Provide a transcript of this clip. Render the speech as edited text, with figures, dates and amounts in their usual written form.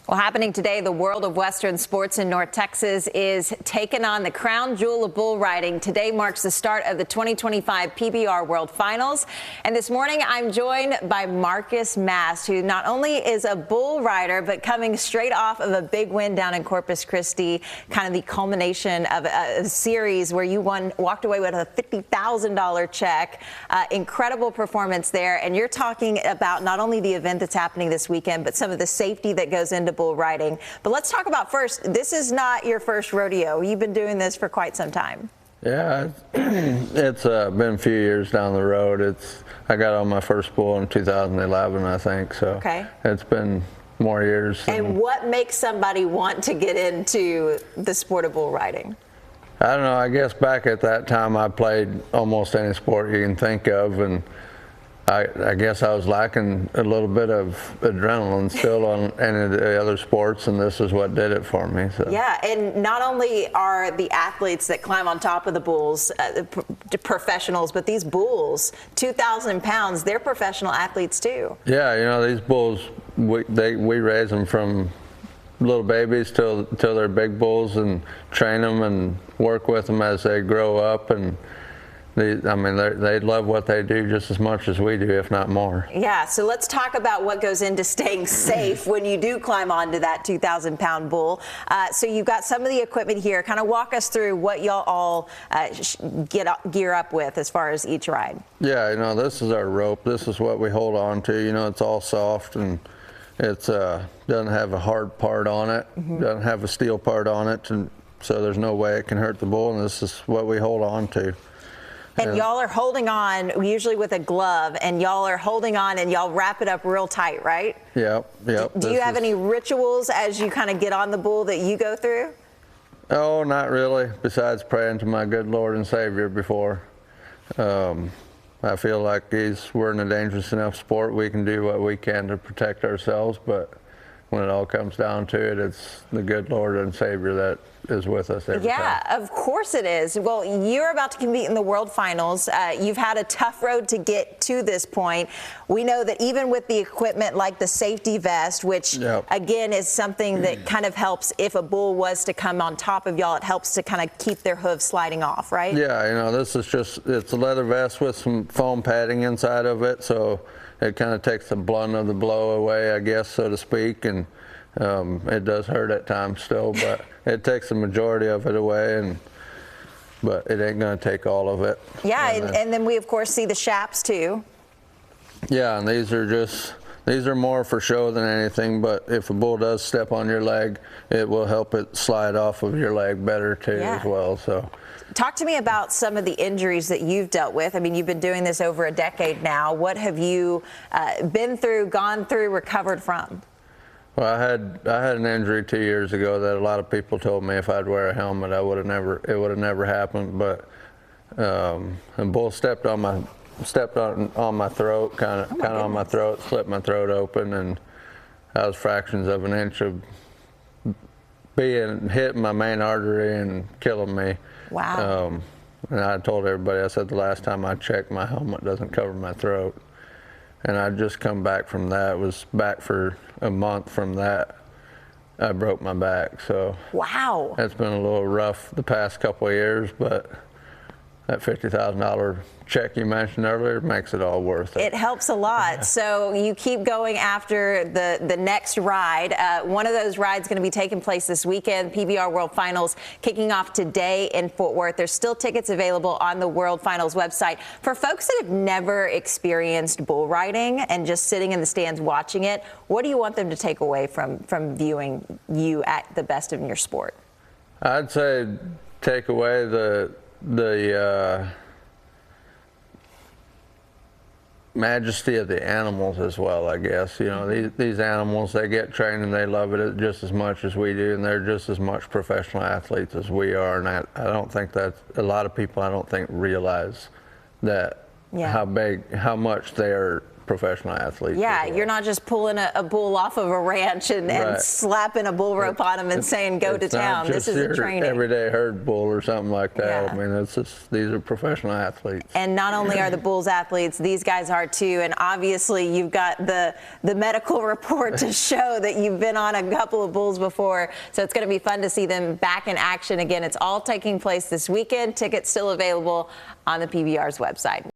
Well, happening today, the world of Western sports in North Texas is taking on the crown jewel of bull riding. Today marks the start of the 2025 PBR World Finals. And this morning, I'm joined by Mast, who not only is a bull rider, but coming straight off of a big win down in Corpus Christi, kind of the culmination of a series where you walked away with a $50,000 check. Incredible performance there. And you're talking about not only the event that's happening this weekend, but some of the safety that goes into bull riding. But let's talk about first, this is not your first rodeo. You've been doing this for quite some time. Yeah, it's been a few years down the road. I got on my first bull in 2011, I think. So okay. It's been more years. And what makes somebody want to get into the sport of bull riding? I don't know. I guess back at that time, I played almost any sport you can think of, and I guess I was lacking a little bit of adrenaline still on any of the other sports, and this is what did it for me. So. Yeah, and not only are the athletes that climb on top of the bulls professionals, but these bulls, 2,000 pounds, they're professional athletes too. Yeah, you know, these bulls, we raise them from little babies till they're big bulls and train them and work with them as they grow up, and they love what they do just as much as we do, if not more. Yeah, so let's talk about what goes into staying safe when you do climb onto that 2,000-pound bull. So you've got some of the equipment here. Kind of walk us through what y'all all gear up with as far as each ride. Yeah, you know, this is our rope. This is what we hold on to. You know, it's all soft, and it's doesn't have a hard part on it, doesn't have a steel part on it, and so there's no way it can hurt the bull, and this is what we hold on to. And y'all are holding on, usually with a glove, and y'all are holding on and y'all wrap it up real tight, right? Yep. Do you have any rituals as you kind of get on the bull that you go through? Oh, not really, besides praying to my good Lord and Savior before. I feel like we're in a dangerous enough sport. We can do what we can to protect ourselves, but when it all comes down to it, it's the good Lord and Savior that is with us every time. Yeah, of course it is. Well, you're about to compete in the World Finals. You've had a tough road to get to this point. We know that even with the equipment like the safety vest, which again is something that kind of helps if a bull was to come on top of y'all, it helps to kind of keep their hooves sliding off, right? Yeah, you know, this is it's a leather vest with some foam padding inside of it, so it kind of takes the blunt of the blow away, I guess, so to speak, and it does hurt at times still, but it takes the majority of it away, but it ain't going to take all of it. Yeah, and then we, of course, see the shaps, too. Yeah, and these are more for show than anything, but if a bull does step on your leg, it will help it slide off of your leg better, too, as well. So. Talk to me about some of the injuries that you've dealt with. I mean, you've been doing this over a decade now. What have you been through, gone through, recovered from? Well, I had an injury 2 years ago that a lot of people told me if I'd wear a helmet, it would have never happened. But a bull stepped on my throat, kind of on my throat, slit my throat open, and I was fractions of an inch of hitting my main artery and killing me. Wow. And I told everybody, I said the last time I checked, my helmet doesn't cover my throat. And I just come back from that. Was back for a month from that. I broke my back. So wow, it's been a little rough the past couple of years, but that $50,000 check you mentioned earlier makes it all worth it. It helps a lot. So you keep going after the next ride. One of those rides going to be taking place this weekend. PBR World Finals kicking off today in Fort Worth. There's still tickets available on the World Finals website. For folks that have never experienced bull riding and just sitting in the stands watching it, what do you want them to take away from viewing you at the best of your sport? I'd say take away the majesty of the animals as well, I guess. You know, these animals, they get trained and they love it just as much as we do, and they're just as much professional athletes as we are. And I don't think that a lot of people, I don't think, realize that how much they are professional athletes. Yeah, you're not just pulling a bull off of a ranch and slapping a bull rope on him and saying go to town. This is a training. Everyday herd bull or something like that. Yeah. I mean, these are professional athletes. And not only are the bulls athletes, these guys are too. And obviously you've got the medical report to show that you've been on a couple of bulls before. So it's going to be fun to see them back in action again. It's all taking place this weekend. Tickets still available on the PBR's website.